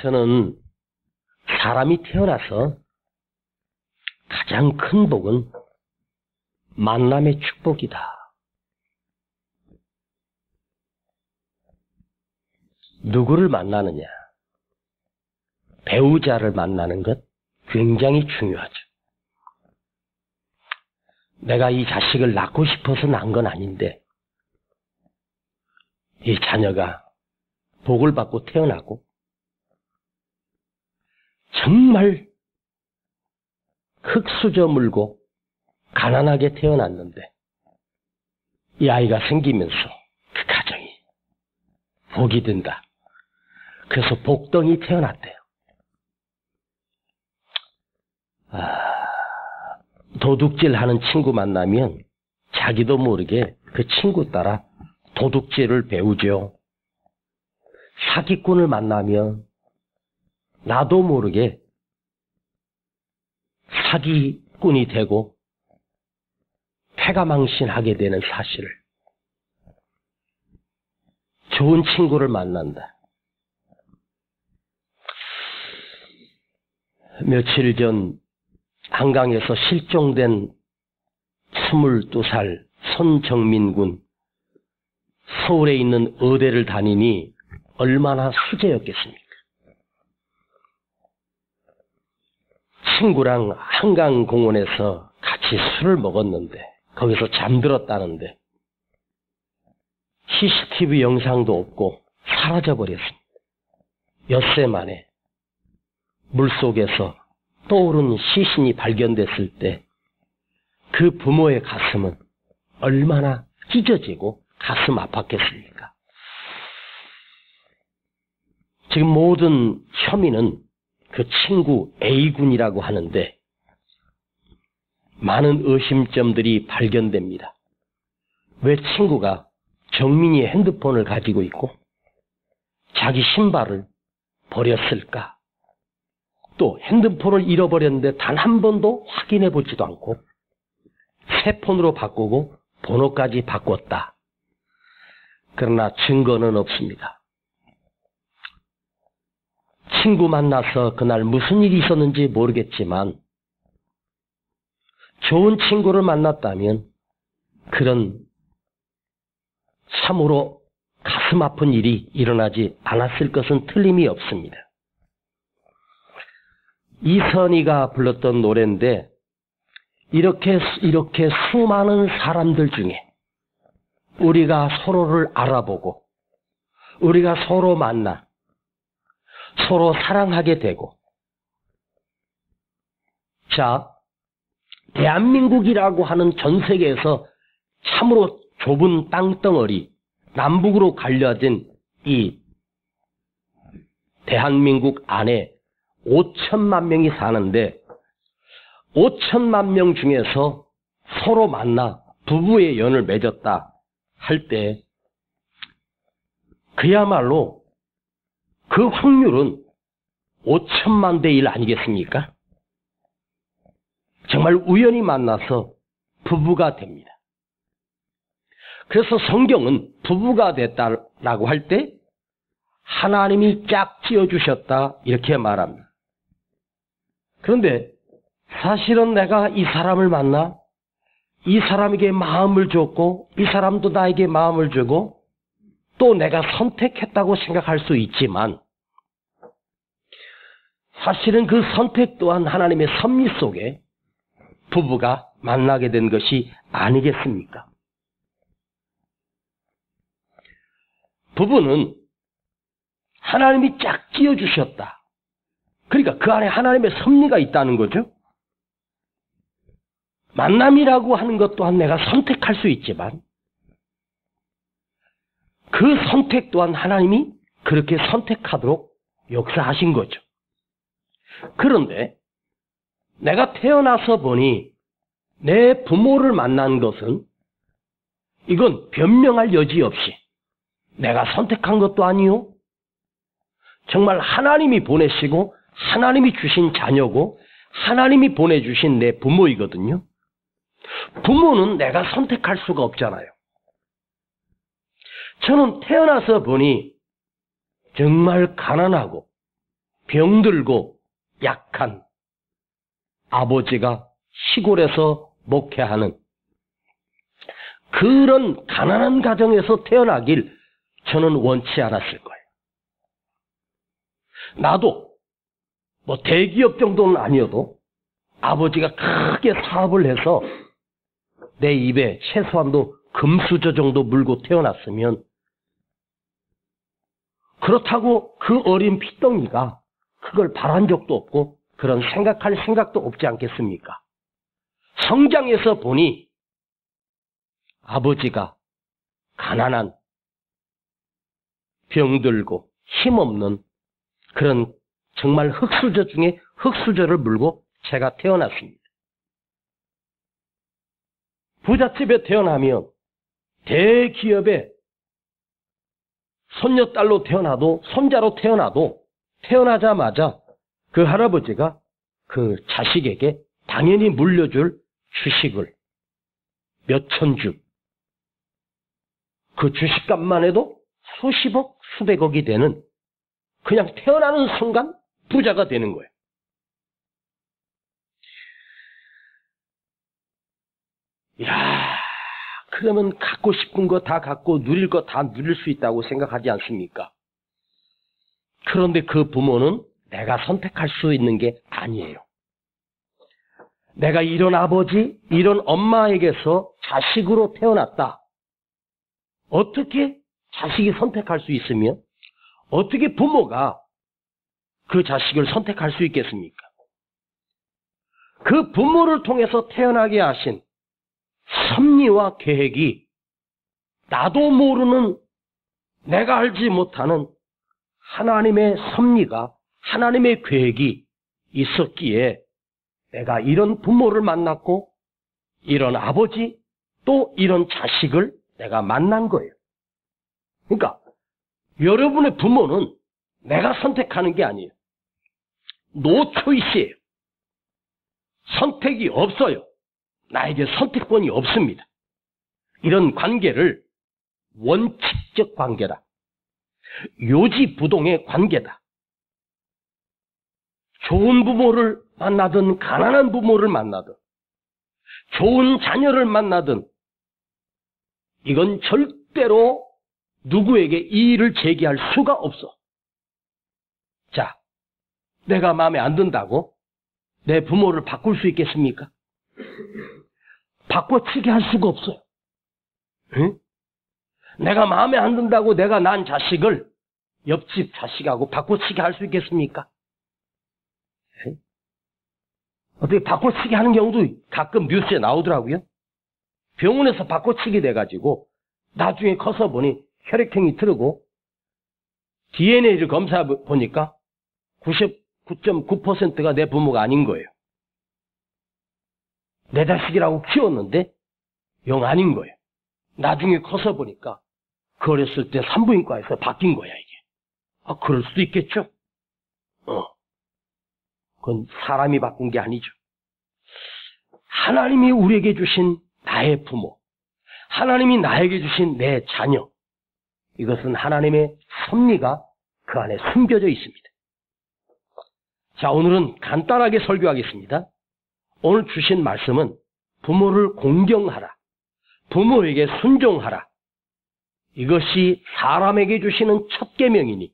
저는 사람이 태어나서 가장 큰 복은 만남의 축복이다. 누구를 만나느냐? 배우자를 만나는 것 굉장히 중요하죠. 내가 이 자식을 낳고 싶어서 낳은 건 아닌데 이 자녀가 복을 받고 태어나고 정말 흙수저 물고 가난하게 태어났는데 이 아이가 생기면서 그 가정이 복이 된다. 그래서 복덩이 태어났대요. 도둑질하는 친구 만나면 자기도 모르게 그 친구 따라 도둑질을 배우죠. 사기꾼을 만나면 나도 모르게 사기꾼이 되고 패가망신하게 되는 사실을. 좋은 친구를 만난다. 며칠 전 한강에서 실종된 22살 손정민 군, 서울에 있는 의대를 다니니 얼마나 수재였겠습니까? 친구랑 한강공원에서 같이 술을 먹었는데 거기서 잠들었다는데 CCTV 영상도 없고 사라져버렸습니다. 엿새 만에 물속에서 떠오른 시신이 발견됐을 때 그 부모의 가슴은 얼마나 찢어지고 가슴 아팠겠습니까? 지금 모든 혐의는 그 친구 A군이라고 하는데 많은 의심점들이 발견됩니다. 왜 친구가 정민이의 핸드폰을 가지고 있고 자기 신발을 버렸을까? 또 핸드폰을 잃어버렸는데 단 한 번도 확인해 보지도 않고 새 폰으로 바꾸고 번호까지 바꿨다. 그러나 증거는 없습니다. 친구 만나서 그날 무슨 일이 있었는지 모르겠지만 좋은 친구를 만났다면 그런 참으로 가슴 아픈 일이 일어나지 않았을 것은 틀림이 없습니다. 이선희가 불렀던 노래인데 이렇게 수많은 사람들 중에 우리가 서로를 알아보고 우리가 서로 만나 서로 사랑하게 되고 자, 대한민국이라고 하는 전 세계에서 참으로 좁은 땅덩어리 남북으로 갈려진 이 대한민국 안에 5천만 명이 사는데 5천만 명 중에서 서로 만나 부부의 연을 맺었다 할 때 그야말로 그 확률은 5천만 대 1 아니겠습니까? 정말 우연히 만나서 부부가 됩니다. 그래서 성경은 부부가 됐다라고 할 때 하나님이 짝 지어주셨다 이렇게 말합니다. 그런데 사실은 내가 이 사람을 만나 이 사람에게 마음을 줬고 이 사람도 나에게 마음을 주고 또 내가 선택했다고 생각할 수 있지만 사실은 그 선택 또한 하나님의 섭리 속에 부부가 만나게 된 것이 아니겠습니까? 부부는 하나님이 짝 지어주셨다. 그러니까 그 안에 하나님의 섭리가 있다는 거죠. 만남이라고 하는 것 또한 내가 선택할 수 있지만 그 선택 또한 하나님이 그렇게 선택하도록 역사하신 거죠. 그런데 내가 태어나서 보니 내 부모를 만난 것은 이건 변명할 여지 없이 내가 선택한 것도 아니요. 정말 하나님이 보내시고 하나님이 주신 자녀고 하나님이 보내주신 내 부모이거든요. 부모는 내가 선택할 수가 없잖아요. 저는 태어나서 보니 정말 가난하고 병들고 약한 아버지가 시골에서 목회하는 그런 가난한 가정에서 태어나길 저는 원치 않았을 거예요. 나도 뭐 대기업 정도는 아니어도 아버지가 크게 사업을 해서 내 입에 최소한도 금수저 정도 물고 태어났으면 그렇다고 그 어린 피덩이가 그걸 바란 적도 없고 그런 생각할 생각도 없지 않겠습니까? 성장해서 보니 아버지가 가난한 병들고 힘없는 그런 정말 흙수저 중에 흙수저를 물고 제가 태어났습니다. 부잣집에 태어나면 대기업에 손녀딸로 태어나도 손자로 태어나도 태어나자마자 그 할아버지가 그 자식에게 당연히 물려줄 주식을 몇천 주, 그 주식값만 해도 수십억, 수백억이 되는 그냥 태어나는 순간 부자가 되는 거예요. 이야, 그러면 갖고 싶은 거 다 갖고 누릴 거 다 누릴 수 있다고 생각하지 않습니까? 그런데 그 부모는 내가 선택할 수 있는 게 아니에요. 내가 이런 아버지, 이런 엄마에게서 자식으로 태어났다. 어떻게 자식이 선택할 수 있으며 어떻게 부모가 그 자식을 선택할 수 있겠습니까? 그 부모를 통해서 태어나게 하신 섭리와 계획이 나도 모르는 내가 알지 못하는 하나님의 섭리가 하나님의 계획이 있었기에 내가 이런 부모를 만났고 이런 아버지 또 이런 자식을 내가 만난 거예요. 그러니까 여러분의 부모는 내가 선택하는 게 아니에요. 노 초이스예요. 선택이 없어요. 나에게 선택권이 없습니다. 이런 관계를 원칙적 관계다. 요지부동의 관계다. 좋은 부모를 만나든 가난한 부모를 만나든 좋은 자녀를 만나든 이건 절대로 누구에게 이의를 제기할 수가 없어. 자, 내가 마음에 안 든다고 내 부모를 바꿀 수 있겠습니까? 바꿔치기 할 수가 없어요. 응? 내가 마음에 안 든다고 내가 낳은 자식을 옆집 자식하고 바꿔치기 할 수 있겠습니까? 응? 어떻게 바꿔치기 하는 경우도 가끔 뉴스에 나오더라고요. 병원에서 바꿔치기 돼가지고 나중에 커서 보니 혈액형이 틀리고 DNA를 검사 보니까 99.9%가 내 부모가 아닌 거예요. 내 자식이라고 키웠는데 영 아닌 거예요. 나중에 커서 보니까 그 어렸을 때 산부인과에서 바뀐 거야 이게. 아, 그럴 수도 있겠죠. 그건 사람이 바꾼 게 아니죠. 하나님이 우리에게 주신 나의 부모, 하나님이 나에게 주신 내 자녀, 이것은 하나님의 섭리가 그 안에 숨겨져 있습니다. 자, 오늘은 간단하게 설교하겠습니다. 오늘 주신 말씀은 부모를 공경하라, 부모에게 순종하라. 이것이 사람에게 주시는 첫 계명이니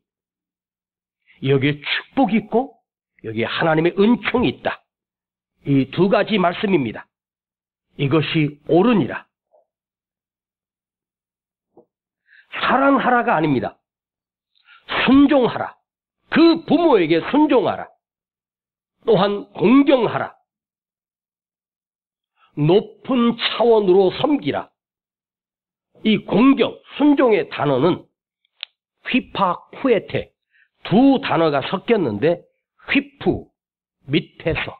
여기에 축복이 있고 여기에 하나님의 은총이 있다. 이 두 가지 말씀입니다. 이것이 옳으니라. 사랑하라가 아닙니다. 순종하라. 그 부모에게 순종하라. 또한 공경하라. 높은 차원으로 섬기라. 이 공경, 순종의 단어는 휘파, 쿠에테 두 단어가 섞였는데 휘푸, 밑에서.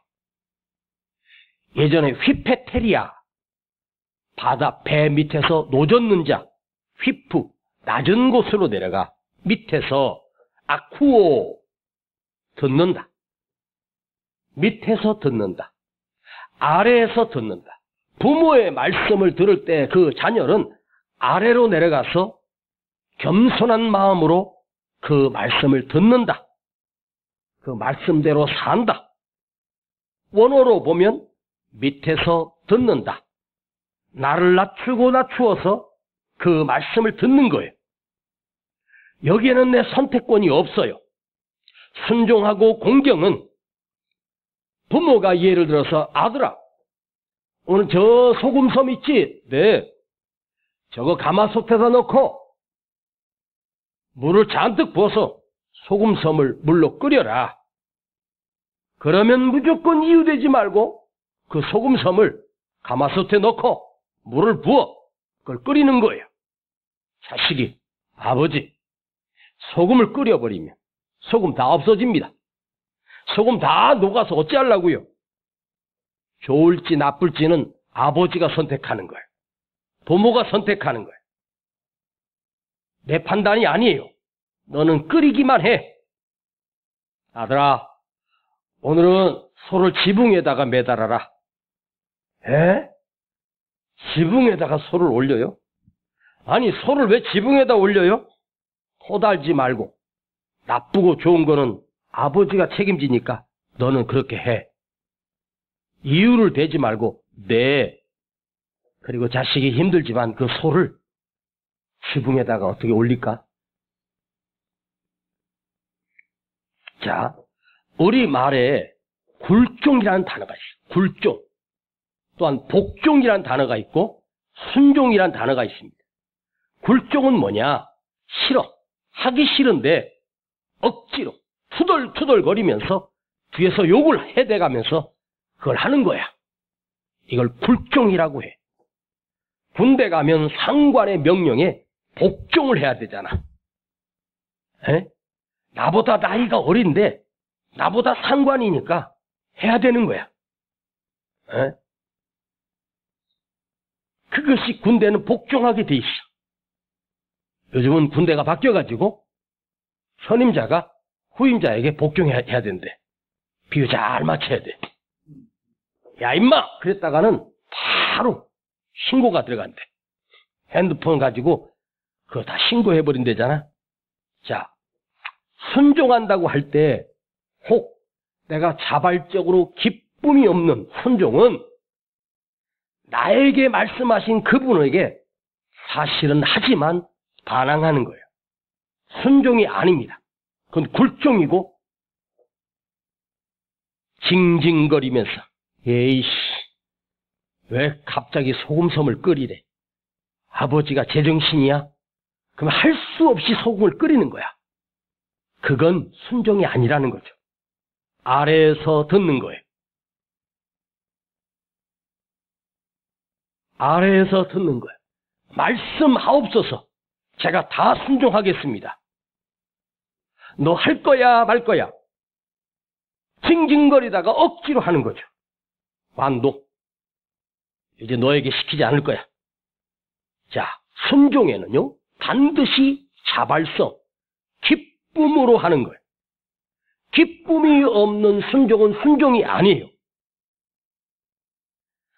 예전에 휘페테리아, 바다 배 밑에서 노젓는 자, 휘푸, 낮은 곳으로 내려가 밑에서 아쿠오, 듣는다. 밑에서 듣는다. 아래에서 듣는다. 부모의 말씀을 들을 때 그 자녀는 아래로 내려가서 겸손한 마음으로 그 말씀을 듣는다. 그 말씀대로 산다. 원어로 보면 밑에서 듣는다. 나를 낮추어서 그 말씀을 듣는 거예요. 여기에는 내 선택권이 없어요. 순종하고 공경은 부모가 예를 들어서 아들아, 오늘 저 소금섬 있지? 네. 저거 가마솥에다 넣고 물을 잔뜩 부어서 소금섬을 물로 끓여라. 그러면 무조건 이유되지 말고 그 소금섬을 가마솥에 넣고 물을 부어 그걸 끓이는 거예요. 자식이, 아버지, 소금을 끓여버리면 소금 다 없어집니다. 소금 다 녹아서 어찌하려고요? 좋을지 나쁠지는 아버지가 선택하는 거예요. 부모가 선택하는 거예요. 내 판단이 아니에요. 너는 끓이기만 해. 아들아, 오늘은 소를 지붕에다가 매달아라. 에? 지붕에다가 소를 올려요? 아니, 소를 왜 지붕에다 올려요? 토달지 말고. 나쁘고 좋은 거는 아버지가 책임지니까 너는 그렇게 해. 이유를 대지 말고 네. 그리고 자식이 힘들지만 그 소를 지붕에다가 어떻게 올릴까? 자, 우리 말에 굴종이라는 단어가 있어요. 굴종. 또한 복종이라는 단어가 있고 순종이라는 단어가 있습니다. 굴종은 뭐냐? 싫어. 하기 싫은데 억지로 투덜투덜거리면서 뒤에서 욕을 해대가면서 그걸 하는 거야. 이걸 굴종이라고 해. 군대 가면 상관의 명령에 복종을 해야 되잖아. 에? 나보다 나이가 어린데 나보다 상관이니까 해야 되는 거야. 에? 그것이 군대는 복종하게 돼 있어. 요즘은 군대가 바뀌어가지고 선임자가 후임자에게 복종해야 된대. 비유 잘 맞춰야 돼. 야 임마! 그랬다가는 바로 신고가 들어간대. 핸드폰 가지고 그거 다 신고해버린대잖아. 자, 순종한다고 할 때 혹 내가 자발적으로 기쁨이 없는 순종은 나에게 말씀하신 그분에게 사실은 하지만 반항하는 거예요. 순종이 아닙니다. 그건 굴종이고 징징거리면서 에이씨 왜 갑자기 소금섬을 끓이래? 아버지가 제정신이야? 그럼 할 수 없이 소금을 끓이는 거야. 그건 순종이 아니라는 거죠. 아래에서 듣는 거예요. 아래에서 듣는 거예요. 말씀하옵소서. 제가 다 순종하겠습니다. 너 할 거야 말 거야. 징징거리다가 억지로 하는 거죠. 완도. 이제 너에게 시키지 않을 거야. 자, 순종에는요 반드시 자발성, 기쁨으로 하는 거예요. 기쁨이 없는 순종은 순종이 아니에요.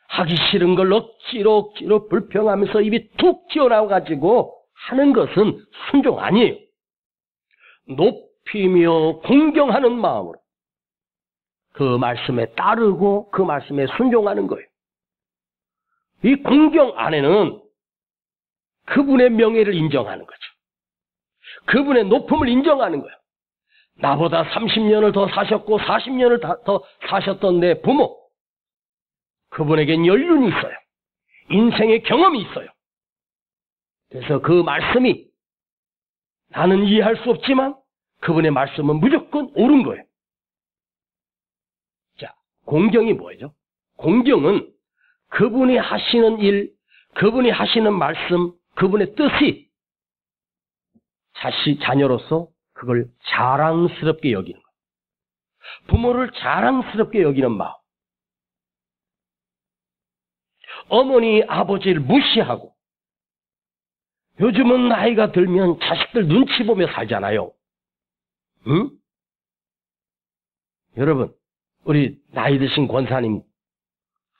하기 싫은 걸 억지로 불평하면서 입이 툭 튀어나와가지고 하는 것은 순종 아니에요. 높이며 공경하는 마음으로 그 말씀에 따르고 그 말씀에 순종하는 거예요. 이 공경 안에는 그분의 명예를 인정하는 거죠. 그분의 높음을 인정하는 거예요. 나보다 30년을 더 사셨고 40년을 더 사셨던 내 부모, 그분에겐 연륜이 있어요. 인생의 경험이 있어요. 그래서 그 말씀이 나는 이해할 수 없지만 그분의 말씀은 무조건 옳은 거예요. 자, 공경이 뭐죠? 공경은 그분이 하시는 일, 그분이 하시는 말씀, 그분의 뜻이 자녀로서 그걸 자랑스럽게 여기는 거예요. 부모를 자랑스럽게 여기는 마음. 어머니, 아버지를 무시하고 요즘은 나이가 들면 자식들 눈치 보며 살잖아요. 응? 여러분, 우리 나이 드신 권사님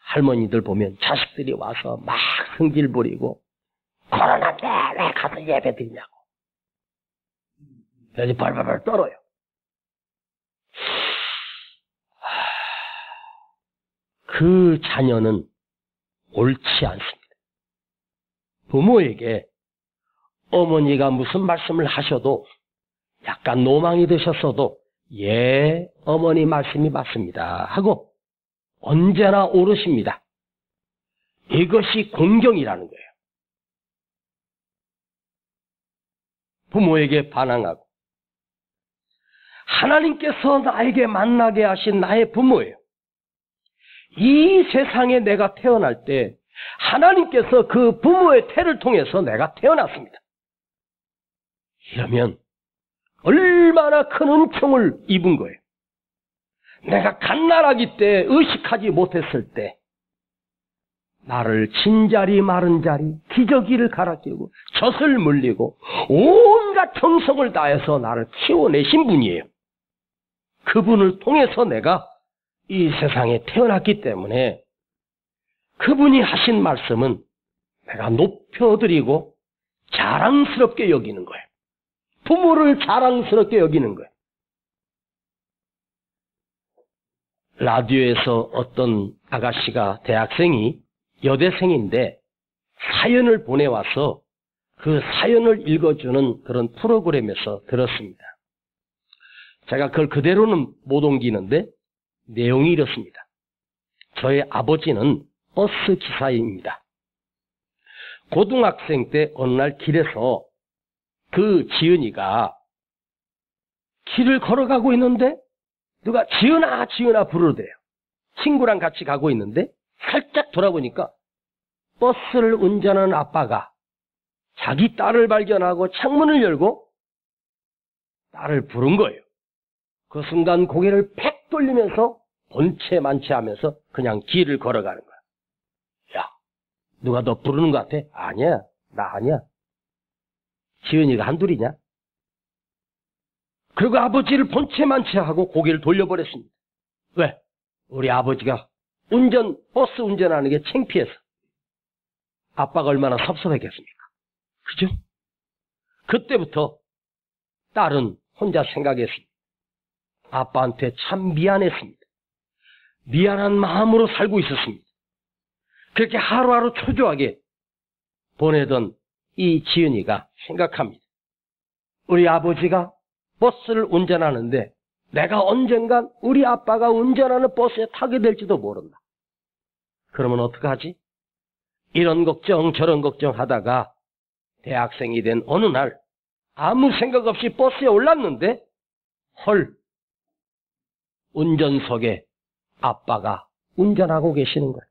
할머니들 보면 자식들이 와서 막 성질 부리고 코로나 때 왜 가서 예배 드리냐고. 그래서 벌벌벌 떨어요. 그 자녀는 옳지 않습니다. 부모에게 어머니가 무슨 말씀을 하셔도 약간 노망이 드셨어도 예, 어머니 말씀이 맞습니다 하고 언제나 옳으십니다. 이것이 공경이라는 거예요. 부모에게 반항하고 하나님께서 나에게 만나게 하신 나의 부모예요. 이 세상에 내가 태어날 때 하나님께서 그 부모의 태를 통해서 내가 태어났습니다. 이러면 얼마나 큰 은총을 입은 거예요. 내가 갓난아기 때 의식하지 못했을 때 나를 진자리 마른자리 기저귀를 갈아 끼우고 젖을 물리고 온갖 정성을 다해서 나를 키워내신 분이에요. 그분을 통해서 내가 이 세상에 태어났기 때문에 그분이 하신 말씀은 내가 높여드리고 자랑스럽게 여기는 거예요. 부모를 자랑스럽게 여기는 거예요. 라디오에서 어떤 아가씨가 대학생이 여대생인데 사연을 보내와서 그 사연을 읽어주는 그런 프로그램에서 들었습니다. 제가 그걸 그대로는 못 옮기는데 내용이 이렇습니다. 저의 아버지는 버스 기사입니다. 고등학생 때 어느 날 길에서 그 지은이가 길을 걸어가고 있는데 누가 지은아 지은아 부르대요. 친구랑 같이 가고 있는데 살짝 돌아보니까 버스를 운전하는 아빠가 자기 딸을 발견하고 창문을 열고 딸을 부른 거예요. 그 순간 고개를 팩 돌리면서 본체 만체하면서 그냥 길을 걸어가는 거야. 야, 누가 너 부르는 것 같아? 아니야, 나 아니야. 지은이가 한둘이냐? 그리고 아버지를 본체 만체하고 고개를 돌려버렸습니다. 왜? 우리 아버지가 버스 운전하는 게 창피해서. 아빠가 얼마나 섭섭했겠습니까? 그죠? 그때부터 딸은 혼자 생각했습니다. 아빠한테 참 미안했습니다. 미안한 마음으로 살고 있었습니다. 그렇게 하루하루 초조하게 보내던 이 지은이가 생각합니다. 우리 아버지가 버스를 운전하는데 내가 언젠간 우리 아빠가 운전하는 버스에 타게 될지도 모른다. 그러면 어떡하지? 이런 걱정 저런 걱정 하다가 대학생이 된 어느 날 아무 생각 없이 버스에 올랐는데 헐, 운전석에 아빠가 운전하고 계시는 거예요.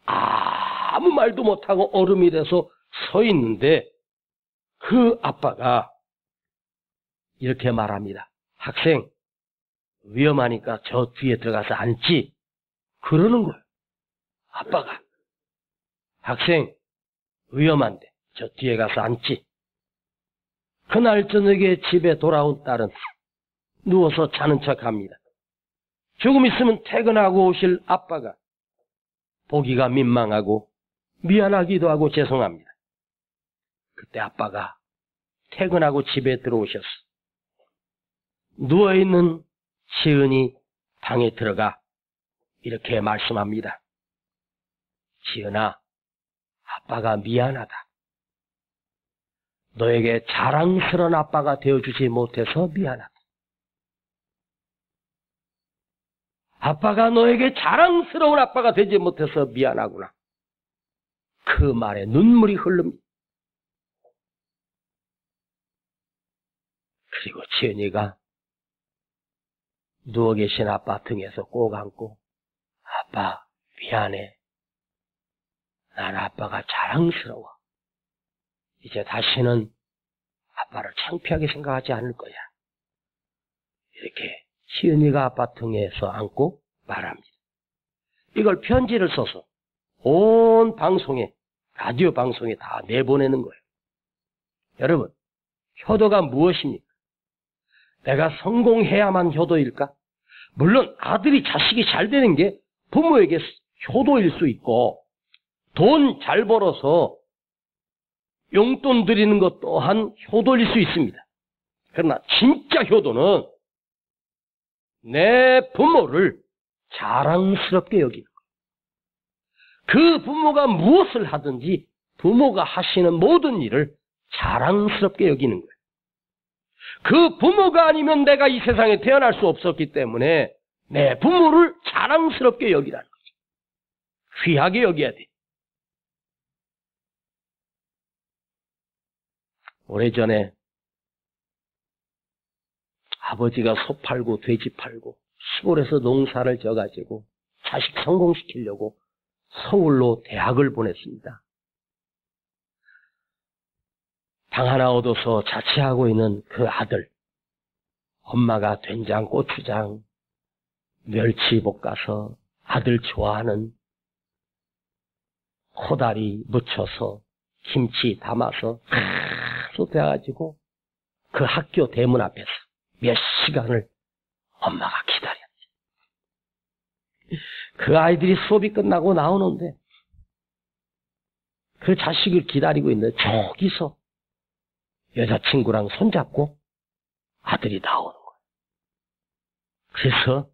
아무 말도 못하고 얼음이 돼서 서 있는데 그 아빠가 이렇게 말합니다. 학생, 위험하니까 저 뒤에 들어가서 앉지. 그러는 거예요. 아빠가. 학생, 위험한데 저 뒤에 가서 앉지. 그날 저녁에 집에 돌아온 딸은 누워서 자는 척합니다. 조금 있으면 퇴근하고 오실 아빠가 보기가 민망하고 미안하기도 하고 죄송합니다. 그때 아빠가 퇴근하고 집에 들어오셨어. 누워있는 지은이 방에 들어가 이렇게 말씀합니다. 지은아, 아빠가 미안하다. 너에게 자랑스러운 아빠가 되어주지 못해서 미안하다. 아빠가 너에게 자랑스러운 아빠가 되지 못해서 미안하구나. 그 말에 눈물이 흐릅니다. 그리고 지은이가 누워 계신 아빠 등에서 꼭 안고 아빠 미안해. 난 아빠가 자랑스러워. 이제 다시는 아빠를 창피하게 생각하지 않을 거야. 이렇게 지은이가 아빠 등에서 안고 말합니다. 이걸 편지를 써서 온 방송에, 라디오 방송에 다 내보내는 거예요. 여러분, 효도가 무엇입니까? 내가 성공해야만 효도일까? 물론 아들이 자식이 잘 되는 게 부모에게 효도일 수 있고 돈 잘 벌어서 용돈 드리는 것 또한 효도일 수 있습니다. 그러나 진짜 효도는 내 부모를 자랑스럽게 여기는 거예요. 그 부모가 무엇을 하든지 부모가 하시는 모든 일을 자랑스럽게 여기는 거예요. 그 부모가 아니면 내가 이 세상에 태어날 수 없었기 때문에 내 부모를 자랑스럽게 여기라는 거죠. 귀하게 여겨야 돼. 오래전에 아버지가 소 팔고 돼지 팔고 시골에서 농사를 져가지고 자식 성공시키려고 서울로 대학을 보냈습니다. 방 하나 얻어서 자취하고 있는 그 아들, 엄마가 된장, 고추장, 멸치 볶아서 아들 좋아하는 코다리 묻혀서 김치 담아서 쏟아가지고 그 학교 대문 앞에서 몇 시간을 엄마가 기다렸지. 그 아이들이 수업이 끝나고 나오는데 그 자식을 기다리고 있는데 저기서 여자친구랑 손잡고 아들이 나오는 거예요. 그래서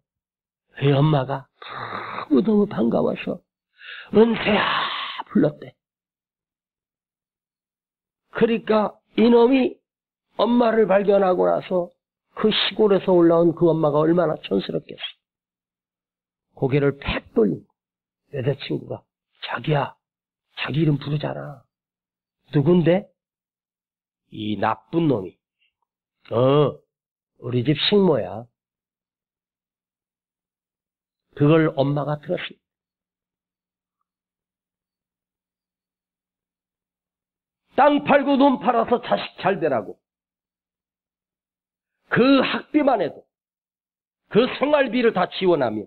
그 엄마가 너무 반가워서 은세야 불렀대. 그러니까 이놈이 엄마를 발견하고 나서 그 시골에서 올라온 그 엄마가 얼마나 촌스럽겠어. 고개를 팩 돌린 여자친구가 자기야, 자기 이름 부르잖아. 누군데? 이 나쁜 놈이. 우리 집 식모야. 그걸 엄마가 들었습니다. 땅 팔고 눈 팔아서 자식 잘 되라고. 그 학비만 해도 그 생활비를 다 지원하며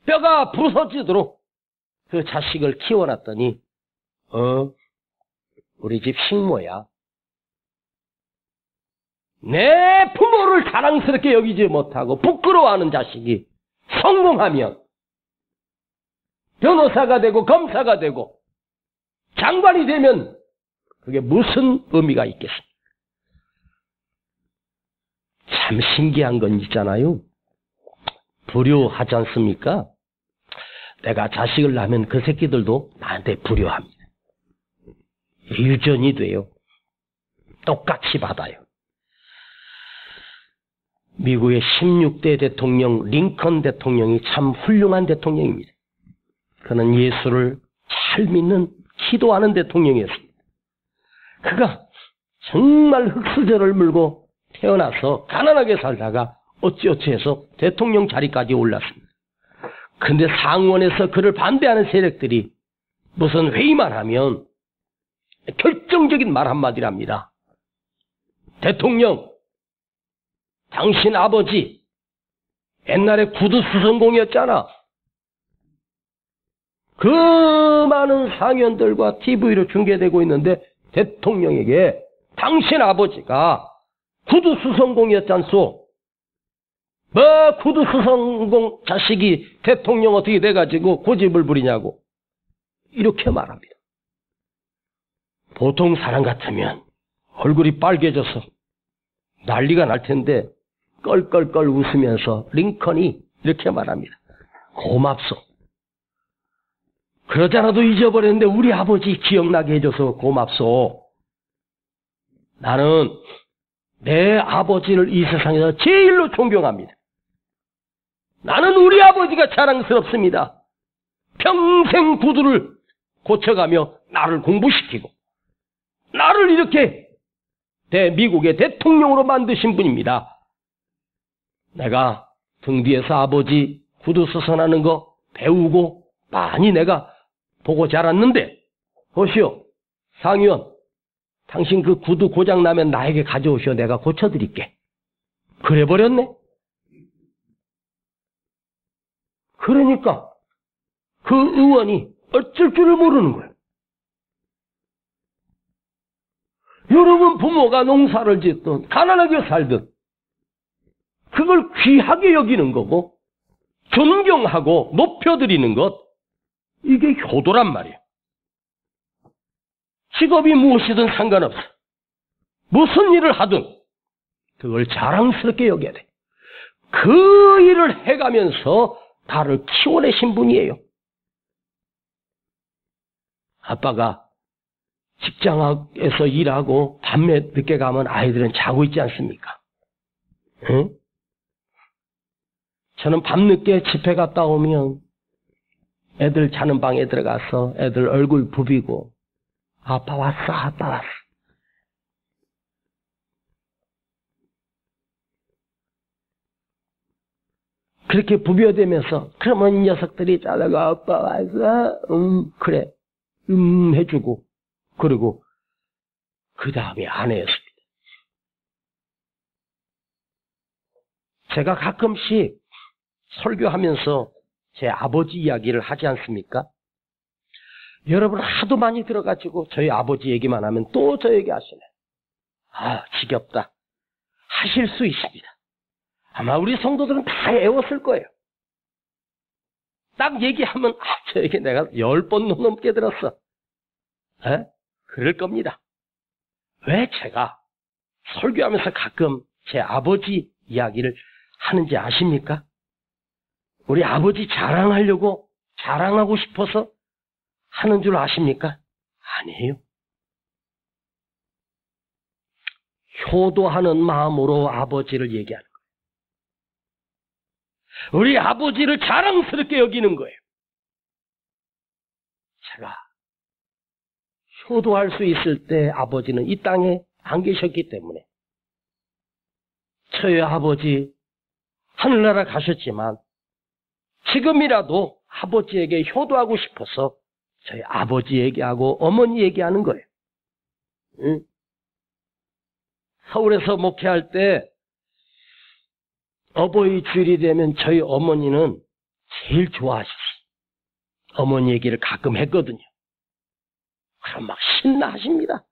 뼈가 부서지도록 그 자식을 키워놨더니 우리 집 식모야. 내 부모를 자랑스럽게 여기지 못하고 부끄러워하는 자식이 성공하면 변호사가 되고 검사가 되고 장관이 되면 그게 무슨 의미가 있겠습니까? 참 신기한 건 있잖아요. 불효하지 않습니까? 내가 자식을 낳으면 그 새끼들도 나한테 불효합니다. 유전이 돼요. 똑같이 받아요. 미국의 16대 대통령 링컨 대통령이 참 훌륭한 대통령입니다. 그는 예수를 잘 믿는 기도하는 대통령이었습니다. 그가 정말 흙수저를 물고 태어나서 가난하게 살다가 어찌어찌해서 대통령 자리까지 올랐습니다. 근데 상원에서 그를 반대하는 세력들이 무슨 회의만 하면 결정적인 말 한마디랍니다. 대통령, 당신 아버지 옛날에 구두 수성공이었잖아. 그 많은 상연들과 TV로 중계되고 있는데 대통령에게 당신 아버지가 구두 수성공이었잖소. 뭐 구두 수성공 자식이 대통령 어떻게 돼가지고 고집을 부리냐고 이렇게 말합니다. 보통 사람 같으면 얼굴이 빨개져서 난리가 날 텐데 껄껄껄 웃으면서 링컨이 이렇게 말합니다. 고맙소. 그러잖아도 잊어버렸는데 우리 아버지 기억나게 해줘서 고맙소. 나는 내 아버지를 이 세상에서 제일로 존경합니다. 나는 우리 아버지가 자랑스럽습니다. 평생 구두를 고쳐가며 나를 공부시키고 나를 이렇게 미국의 대통령으로 만드신 분입니다. 내가 등 뒤에서 아버지 구두 수선하는 거 배우고 많이 내가 보고 자랐는데 보시오. 상의원, 당신 그 구두 고장나면 나에게 가져오시오. 내가 고쳐드릴게. 그래버렸네. 그러니까 그 의원이 어쩔 줄을 모르는 거예요. 여러분 부모가 농사를 짓든 가난하게 살든 그걸 귀하게 여기는 거고 존경하고 높여드리는 것, 이게 효도란 말이에요. 직업이 무엇이든 상관없어. 무슨 일을 하든 그걸 자랑스럽게 여겨야 돼. 그 일을 해가면서 나를 키워내신 분이에요. 아빠가 직장에서 일하고 밤에 늦게 가면 아이들은 자고 있지 않습니까? 응? 저는 밤늦게 집회 갔다 오면 애들 자는 방에 들어가서 애들 얼굴 부비고 아빠 왔어, 아빠 왔어. 그렇게 부벼대면서 그러면 이 녀석들이 자다가 아빠 왔어? 그래. 해주고 그리고 그 다음에 아내였습니다. 제가 가끔씩 설교하면서 제 아버지 이야기를 하지 않습니까? 여러분 하도 많이 들어가지고 저희 아버지 얘기만 하면 또 저 얘기 하시네. 아, 지겹다. 하실 수 있습니다. 아마 우리 성도들은 다 애웠을 거예요. 딱 얘기하면 저 얘기 내가 10번 넘게 들었어. 에? 그럴 겁니다. 왜 제가 설교하면서 가끔 제 아버지 이야기를 하는지 아십니까? 우리 아버지 자랑하고 싶어서 하는 줄 아십니까? 아니에요. 효도하는 마음으로 아버지를 얘기하는 거예요. 우리 아버지를 자랑스럽게 여기는 거예요. 제가 효도할 수 있을 때 아버지는 이 땅에 안 계셨기 때문에 저희 아버지 하늘나라 가셨지만 지금이라도 아버지에게 효도하고 싶어서 저희 아버지 얘기하고 어머니 얘기하는 거예요. 응? 서울에서 목회할 때 어버이 주일이 되면 저희 어머니는 제일 좋아하시지. 어머니 얘기를 가끔 했거든요. 그럼 막 신나하십니다.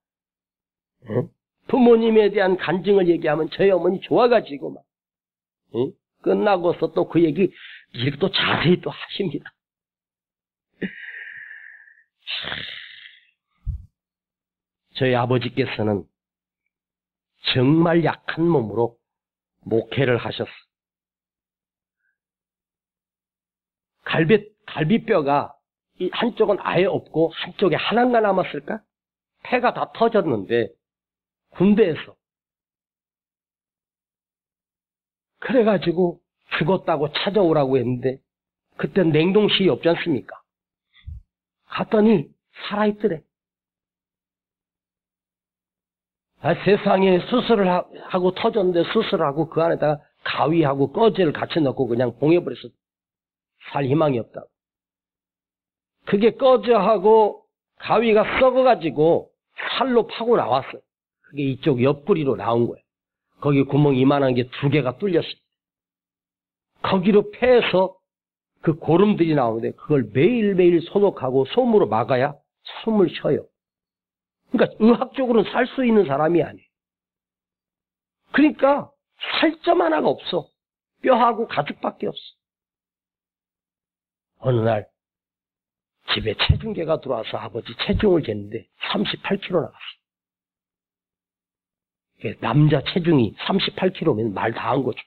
응? 부모님에 대한 간증을 얘기하면 저희 어머니 좋아가지고 막 응? 끝나고서 또 그 얘기 이렇게 또 자세히 또 하십니다. 저희 아버지께서는 정말 약한 몸으로 목회를 하셨어. 갈비뼈가 한쪽은 아예 없고 한쪽에 하나가 남았을까? 폐가 다 터졌는데 군대에서 그래가지고 죽었다고 찾아오라고 했는데 그땐 냉동실이 없지 않습니까? 갔더니 살아있더래. 세상에 수술을 하고 터졌는데 수술하고 그 안에다가 가위하고 꺼지를 같이 넣고 그냥 봉해버려서 살 희망이 없다고. 그게 꺼져하고 가위가 썩어가지고 살로 파고 나왔어요. 그게 이쪽 옆구리로 나온 거예요. 거기 구멍이 이만한 게 2개가 뚫렸어요. 거기로 패서 그 고름들이 나오는데 그걸 매일매일 소독하고 솜으로 막아야 숨을 쉬어요. 그러니까 의학적으로는 살 수 있는 사람이 아니에요. 그러니까 살점 하나가 없어. 뼈하고 가죽밖에 없어. 어느 날 집에 체중계가 들어와서 아버지 체중을 쟀는데 38kg 나갔어. 남자 체중이 38kg면 말 다 한 거죠.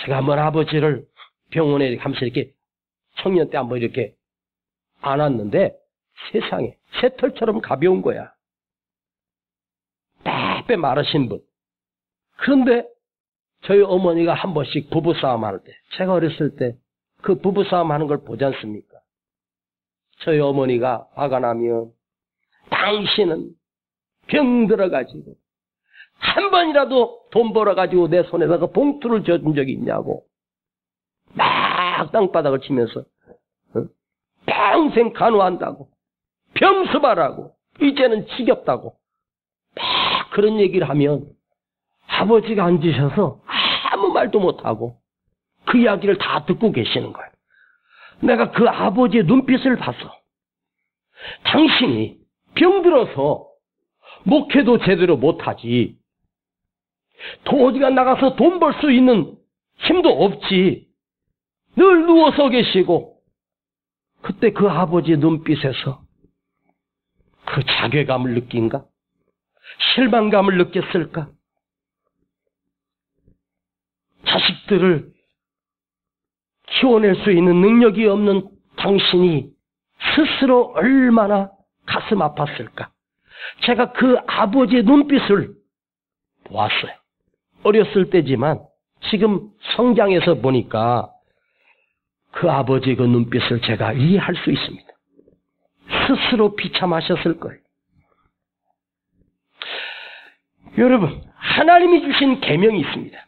제가 한번 아버지를 병원에 가면서 이렇게 청년 때 한번 이렇게 안았는데 세상에 새털처럼 가벼운 거야. 빼빼 마르신 분. 그런데 저희 어머니가 한 번씩 부부싸움 할 때, 제가 어렸을 때 그 부부싸움 하는 걸 보지 않습니까? 저희 어머니가 화가 나면 당신은 병 들어가지고 한 번이라도 돈 벌어가지고 내 손에다가 봉투를 져준 적이 있냐고 막 땅바닥을 치면서 평생 간호한다고 병수발하고 이제는 지겹다고 막 그런 얘기를 하면 아버지가 앉으셔서 아무 말도 못하고 그 이야기를 다 듣고 계시는 거예요. 내가 그 아버지의 눈빛을 봤어. 당신이 병들어서 목회도 제대로 못하지. 어디가 나가서 돈 벌 수 있는 힘도 없지. 늘 누워서 계시고. 그때 그 아버지의 눈빛에서 그 자괴감을 느낀가? 실망감을 느꼈을까? 자식들을 키워낼 수 있는 능력이 없는 당신이 스스로 얼마나 가슴 아팠을까. 제가 그 아버지의 눈빛을 보았어요. 어렸을 때지만 지금 성장해서 보니까 그 아버지의 그 눈빛을 제가 이해할 수 있습니다. 스스로 비참하셨을 거예요. 여러분, 하나님이 주신 계명이 있습니다.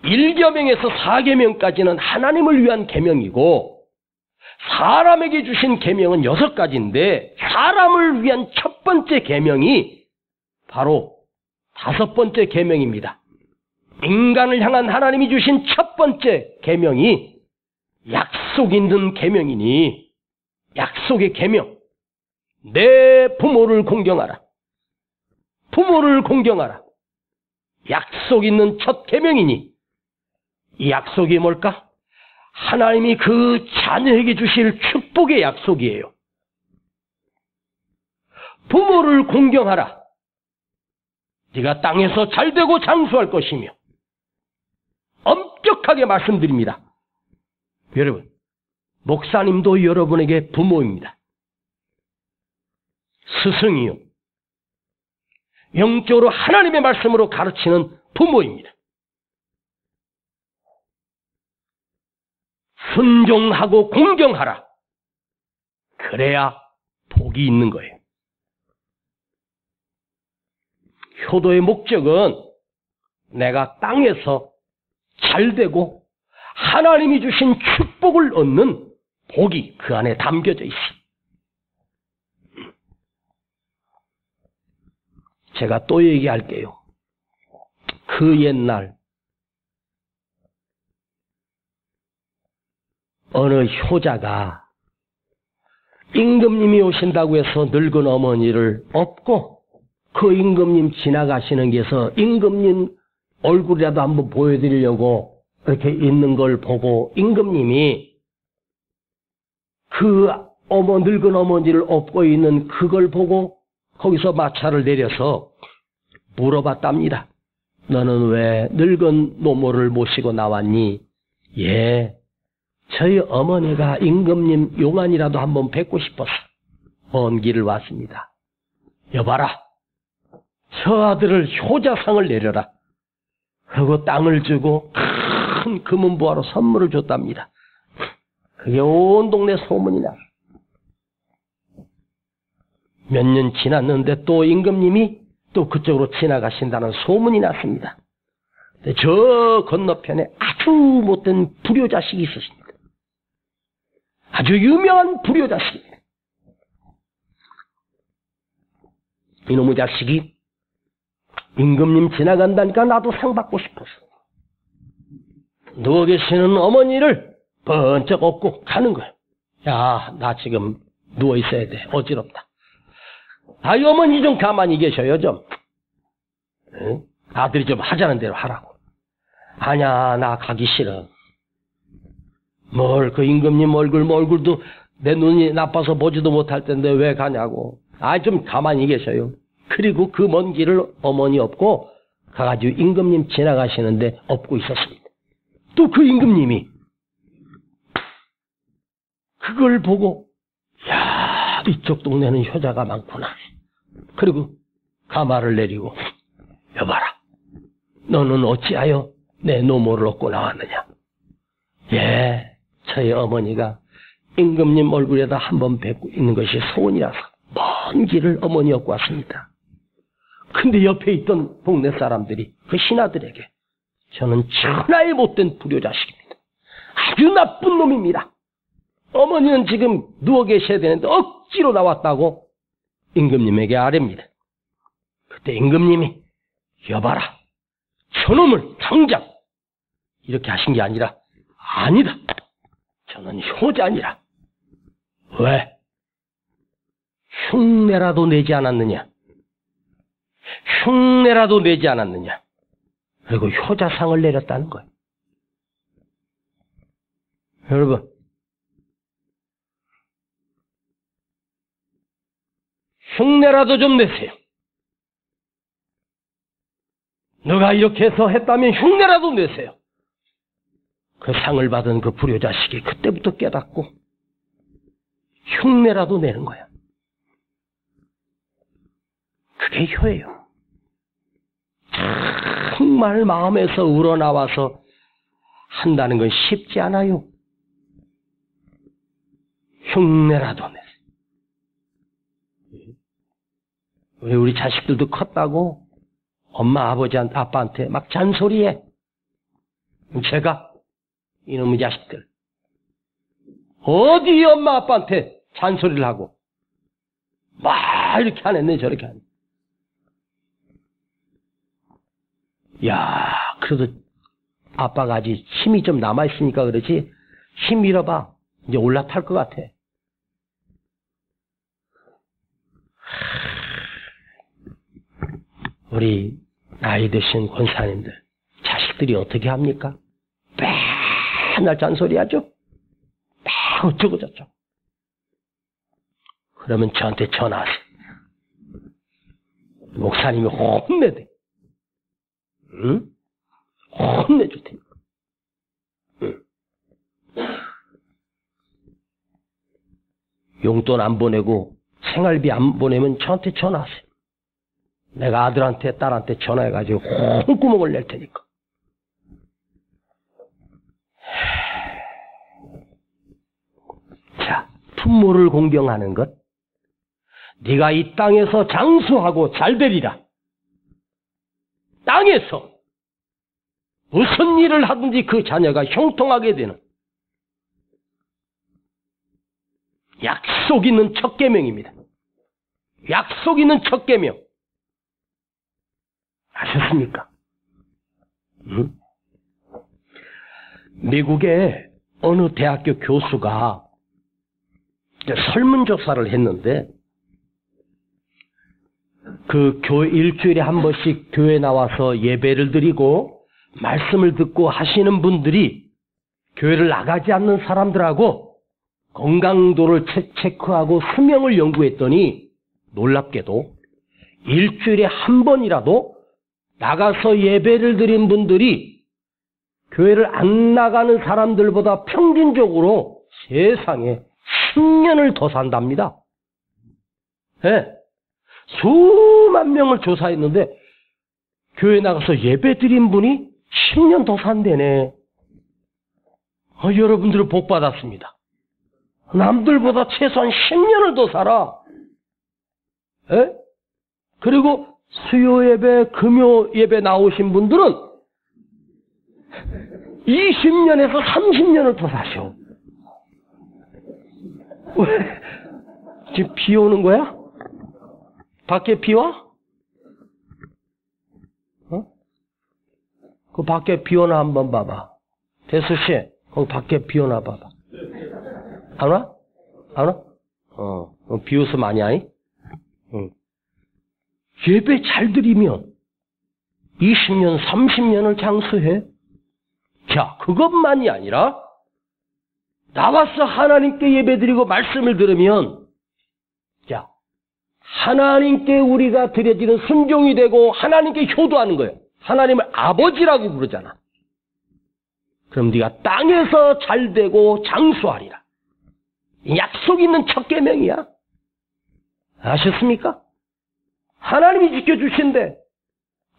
1계명에서 4계명까지는 하나님을 위한 계명이고 사람에게 주신 계명은 6가지인데 사람을 위한 첫 번째 계명이 바로 5번째 계명입니다. 인간을 향한 하나님이 주신 첫 번째 계명이 약속 있는 계명이니 약속의 계명, 내 부모를 공경하라. 부모를 공경하라. 약속 있는 첫 계명이니 이 약속이 뭘까? 하나님이 그 자녀에게 주실 축복의 약속이에요. 부모를 공경하라. 네가 땅에서 잘되고 장수할 것이며 엄격하게 말씀드립니다. 여러분, 목사님도 여러분에게 부모입니다. 스승이요. 영적으로 하나님의 말씀으로 가르치는 부모입니다. 순종하고 공경하라. 그래야 복이 있는 거예요. 효도의 목적은 내가 땅에서 잘되고 하나님이 주신 축복을 얻는 복이 그 안에 담겨져 있습니다. 제가 또 얘기할게요. 그 옛날 어느 효자가 임금님이 오신다고 해서 늙은 어머니를 업고 그 임금님 지나가시는 게서 임금님 얼굴이라도 한번 보여드리려고 이렇게 있는 걸 보고 임금님이 그 늙은 어머니를 업고 있는 그걸 보고 거기서 마차를 내려서 물어봤답니다. 너는 왜 늙은 노모를 모시고 나왔니? 예, 저희 어머니가 임금님 용안이라도 한번 뵙고 싶어서 먼 길을 왔습니다. 여봐라, 저 아들을 효자상을 내려라. 그리고 땅을 주고 큰 금은보화로 선물을 줬답니다. 그게 온 동네 소문이 나. 몇 년 지났는데 또 임금님이 또 그쪽으로 지나가신다는 소문이 났습니다. 근데 저 건너편에 아주 못된 불효자식이 있었습니다. 아주 유명한 불효자식입니다. 이놈의 자식이 임금님 지나간다니까 나도 상 받고 싶었어. 누워 계시는 어머니를 번쩍 업고 가는 거야. 야, 나 지금 누워 있어야 돼. 어지럽다. 아이 어머니 좀 가만히 계셔요 좀. 응? 아들이 좀 하자는 대로 하라고. 아냐, 나 가기 싫어. 뭘 그 임금님 얼굴도 내 눈이 나빠서 보지도 못할 텐데 왜 가냐고. 아이 좀 가만히 계셔요. 그리고 그 먼 길을 어머니 업고 가가지고 임금님 지나가시는데 업고 있었습니다. 또 그 임금님이 그걸 보고 야, 이쪽 동네는 효자가 많구나. 그리고 가마를 내리고 여봐라, 너는 어찌하여 내 노모를 얻고 나왔느냐. 예, 저희 어머니가 임금님 얼굴에다 한번 뵙고 있는 것이 소원이라서 먼 길을 어머니 얻고 왔습니다. 근데 옆에 있던 동네 사람들이 그 신하들에게 저는 천하의 못된 불효자식입니다. 아주 나쁜 놈입니다. 어머니는 지금 누워 계셔야 되는데 억지로 나왔다고 임금님에게 아뢰입니다. 그때 임금님이 여봐라, 저놈을 당장 이렇게 하신 게 아니라 아니다, 저는 효자니라. 왜? 흉내라도 내지 않았느냐? 흉내라도 내지 않았느냐? 그리고 효자상을 내렸다는 거예요. 여러분, 흉내라도 좀 내세요. 너가 이렇게 해서 했다면 흉내라도 내세요. 그 상을 받은 그 불효자식이 그때부터 깨닫고 흉내라도 내는 거야. 그게 효예요. 정말 마음에서 우러나와서 한다는 건 쉽지 않아요. 흉내라도 내. 왜 우리 자식들도 컸다고 엄마, 아빠한테 막 잔소리해. 제가 이놈의 자식들 어디 엄마, 아빠한테 잔소리를 하고 막 이렇게 안 했네, 저렇게 하네. 야, 그래도 아빠가 아직 힘이 좀 남아있으니까 그렇지, 힘 밀어봐. 이제 올라탈 것 같아. 우리 나이 드신 권사님들, 자식들이 어떻게 합니까? 맨날 잔소리하죠? 어쩌고 저쩌고. 그러면 저한테 전화하세요. 목사님이 혼내대. 응? 혼내줄 테니까. 응. 용돈 안 보내고 생활비 안 보내면 저한테 전화하세요. 내가 아들한테 딸한테 전화해가지고 홍구멍을 낼 테니까. 자, 품모를 공경하는 것. 네가 이 땅에서 장수하고 잘되리라. 땅에서 무슨 일을 하든지 그 자녀가 형통하게 되는 약속 있는 첫 계명입니다. 약속 있는 첫 계명. 아셨습니까? 응? 미국의 어느 대학교 교수가 설문조사를 했는데, 그 일주일에 한 번씩 교회 나와서 예배를 드리고 말씀을 듣고 하시는 분들이 교회를 나가지 않는 사람들하고 건강도를 체크하고 수명을 연구했더니 놀랍게도 일주일에 한 번이라도 나가서 예배를 드린 분들이 교회를 안 나가는 사람들보다 평균적으로 세상에 10년을 더 산답니다. 네. 수만 명을 조사했는데 교회 나가서 예배 드린 분이 10년 더 산대네. 여러분들은 복 받았습니다. 남들보다 최소한 10년을 더 살아. 에? 그리고 수요 예배, 금요 예배 나오신 분들은 20년에서 30년을 더 사셔. 왜? 지금 비 오는 거야? 밖에 비 와? 그 밖에 비 오나 한번 봐봐. 대수씨, 거기 밖에 비 오나 봐봐. 안 와? 안 와? 비 오서 많이 하니? 응. 예배 잘 드리면 20년, 30년을 장수해. 자, 그것만이 아니라 나와서 하나님께 예배 드리고 말씀을 들으면, 자, 하나님께 우리가 드려지는 순종이 되고 하나님께 효도하는 거예요. 하나님을 아버지라고 부르잖아. 그럼 네가 땅에서 잘 되고 장수하리라. 약속 있는 첫 계명이야. 아셨습니까? 하나님이 지켜주신대.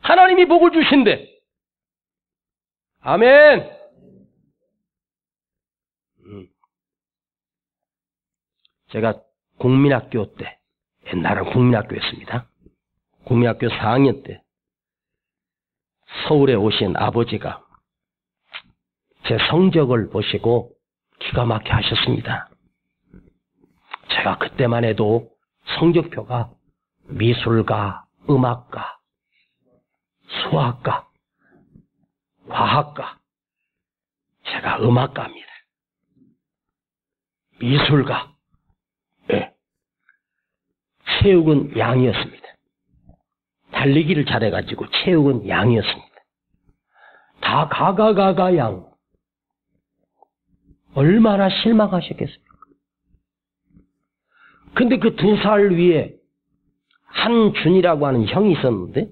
하나님이 복을 주신대. 아멘. 제가 국민학교 때, 옛날은 국민학교였습니다. 국민학교 4학년 때 서울에 오신 아버지가 제 성적을 보시고 기가 막혀 하셨습니다. 제가 그때만 해도 성적표가 미술가, 음악가, 수학가, 과학가, 제가 음악가입니다. 미술가, 네. 체육은 양이었습니다. 달리기를 잘해가지고 체육은 양이었습니다. 다 가가 양. 얼마나 실망하셨겠습니까? 근데 그 2살 위에 한준이라고 하는 형이 있었는데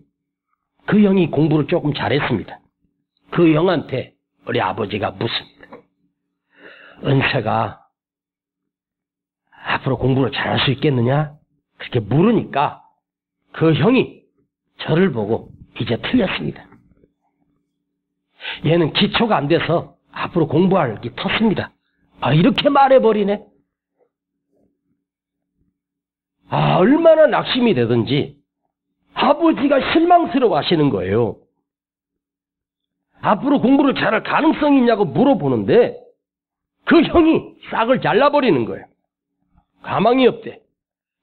그 형이 공부를 조금 잘했습니다. 그 형한테 우리 아버지가 묻습니다. 은채가 앞으로 공부를 잘할 수 있겠느냐? 그렇게 물으니까 그 형이 저를 보고 이제 틀렸습니다. 얘는 기초가 안 돼서 앞으로 공부하기 텄습니다. 이렇게 말해버리네. 얼마나 낙심이 되든지 아버지가 실망스러워 하시는 거예요. 앞으로 공부를 잘할 가능성이 있냐고 물어보는데 그 형이 싹을 잘라버리는 거예요. 가망이 없대.